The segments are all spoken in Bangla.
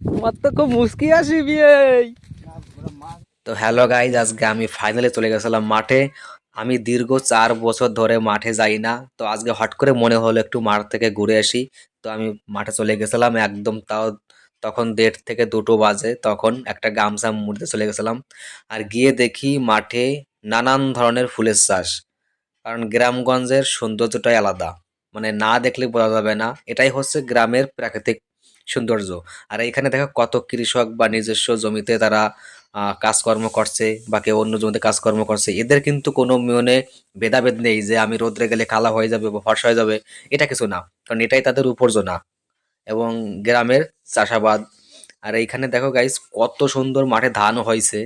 তোমার তো খুব মুস্কি আসিবি এই। তো হ্যালো গাইজ, আজকে আমি ফাইনালি চলে গেছিলাম মাঠে। আমি দীর্ঘ 4 বছর ধরে মাঠে যাই না, তো আজকে হট করে মনে হলো একটু মাঠ থেকে ঘুরে আসি। তো আমি মাঠে চলে গেছিলাম একদম, তাও তখন 1:30 থেকে 2টো বাজে। তখন একটা গামছা মুড়তে চলে গেছিলাম, আর গিয়ে দেখি মাঠে নানান ধরনের ফুলের চাষ। কারণ গ্রামগঞ্জের সৌন্দর্যটাই আলাদা, মানে না দেখলে বোঝা যাবে না, এটাই হচ্ছে গ্রামের প্রাকৃতিক সৌন্দর্য। আর এইখানে দেখো কত কৃষক বা নিজস্ব জমিতে তারা কাজকর্ম করছে, বা কেউ অন্য জমিতে কাজকর্ম করছে। এদের কিন্তু কোনো মানে ভেদাভেদ নেই যে আমি রোদ্রে গেলে কালা হয়ে যাবে বা ফর্সা হয়ে যাবে, এটা কিছু না। কারণ এটাই তাদের উপার্জনা এবং গ্রামের চাষাবাদ। আর এইখানে দেখো গাইস কত সুন্দর মাঠে ধান হয়েছে,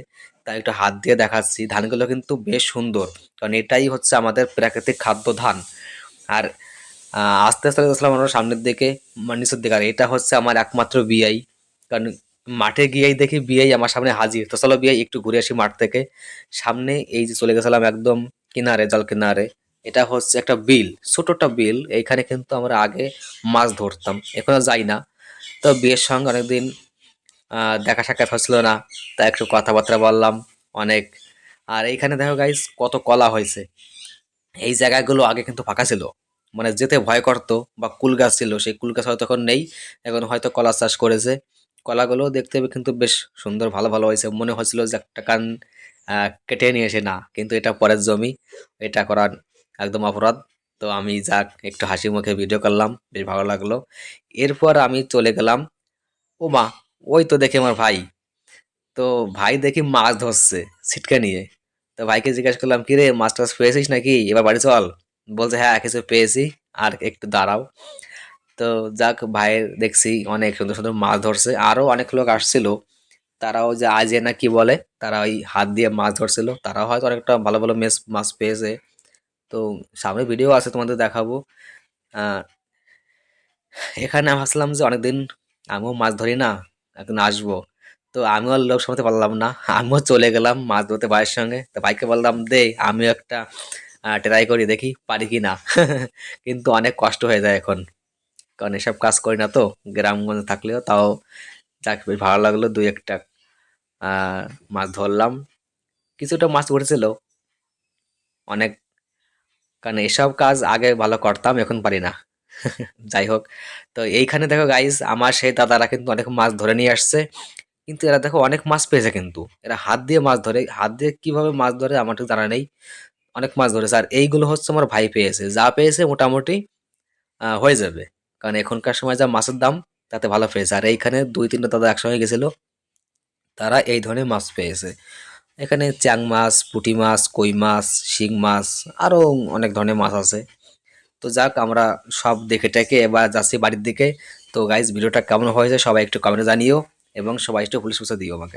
তাই একটু হাত দিয়ে দেখাচ্ছি। ধানগুলো কিন্তু বেশ সুন্দর, কারণ এটাই হচ্ছে আমাদের প্রাকৃতিক খাদ্য ধান। আর আস্তে আস্তে গেছিলাম আমরা সামনের দিকে, মানে নিচের দিকে। আর এটা হচ্ছে আমার একমাত্র বিআই, কারণ মাঠে গিয়েই দেখি বিআই আমার সামনে হাজির। তো চলো বিআই একটু ঘুরে আসি মাঠ থেকে। সামনে এই যে চলে গেছিলাম একদম কিনারে, জল কিনারে। এটা হচ্ছে একটা বিল, ছোট একটা বিল। এইখানে কিন্তু আমরা আগে মাছ ধরতাম, এখন আর যাই না। তো বিয়ের সঙ্গে অনেকদিন দেখা সাক্ষাৎ হচ্ছিল না, তাই একটু কথাবার্তা বললাম অনেক। আর এইখানে দেখো গাইস কত কলা হয়েছে। এই জায়গাগুলো আগে কিন্তু ফাঁকা ছিল, মানে যেতে ভয় করতো। বা কুল গাছ ছিল, সেই কুল গাছ হয়তো এখন নেই, এখন হয়তো কলা চাষ করেছে। কলাগুলো দেখতে কিন্তু বেশ সুন্দর, ভালো ভালো হয়েছে। মনে হচ্ছিল যে একটা কান কেটে নিয়ে এসে, না কিন্তু এটা পরের জমি, এটা করার একদম অপরাধ। তো আমি যাক একটু হাসি মুখে ভিডিও করলাম, বেশ ভালো লাগলো। এরপর আমি চলে গেলাম, ও মা, ওই তো দেখি আমার ভাই। তো ভাই দেখি মাছ ধরছে ছিটকে নিয়ে। তো ভাইকে জিজ্ঞাসা করলাম, কি রে, মাছ টাছ পেয়েছিস নাকি, এবার বাড়ি চল। বলছে হ্যাঁ কিছু পেয়েছি, আর একটু দাঁড়াও। তো যাক, ভাইয়ের দেখছি অনেক সুন্দর সুন্দর মাছ ধরছে। আরো অনেক লোক আসছিল, তারাও যে আজে না কি বলে, তারা ওই হাত দিয়ে মাছ ধরছিল, তারাও হয়তো অনেকটা ভালো ভালো মাছ পেয়েছে। তো সামনে ভিডিও আছে, তোমাদের দেখাবো। আহ এখানে আমি ভাবছিলাম যে অনেকদিন আমিও মাছ ধরি না, এখন আসবো। তো আমিও আর লোভ সামলাতে পারলাম না, আমিও চলে গেলাম মাছ ধরতে ভাইয়ের সঙ্গে। তো ভাইকে বললাম দে, আমিও একটা ট্রাই করি, দেখি পারি কি না। কিন্তু অনেক কষ্ট হয়ে যায় এখন, কারণ এসব কাজ করি না তো। গ্রামগঞ্জে থাকলেও তাও যাক, বেশ ভালো লাগলো। দুই একটা আহ মাছ ধরলাম, কিছুটা মাছ উঠেছিল অনেক। কারণ এসব কাজ আগে ভালো করতাম, এখন পারি না। যাই হোক, তো এইখানে দেখো গাইস আমার সেই দাদারা কিন্তু অনেক মাছ ধরে নিয়ে আসছে। কিন্তু এরা দেখো অনেক মাছ পেয়েছে, কিন্তু এরা হাত দিয়ে মাছ ধরে। হাত দিয়ে কিভাবে মাছ ধরে আমার ঠিক জানা নেই, অনেক মাছ ধরেছে। আর এইগুলো হচ্ছে আমার ভাই পেয়েছে, যা পেয়েছে মোটামুটি হয়ে যাবে। কারণ এখনকার সময় যা মাছের দাম, তাতে ভালো পেয়েছে। আর এইখানে 2-3টা দাদা একসঙ্গে গেছিল, তারা এই ধরনের মাছ পেয়েছে। এখানে চ্যাং মাছ, পুঁটি মাছ, কই মাছ, শিং মাছ, আরো অনেক ধরনের মাছ আছে। তো যাক, আমরা সব দেখে টেকে এবার যাচ্ছি বাড়ির দিকে। তো গাইজ, ভিডিওটা কেমন হয়েছে সবাই একটু কমেন্টে জানিও, এবং সবাই একটু পুলিশ দিও আমাকে।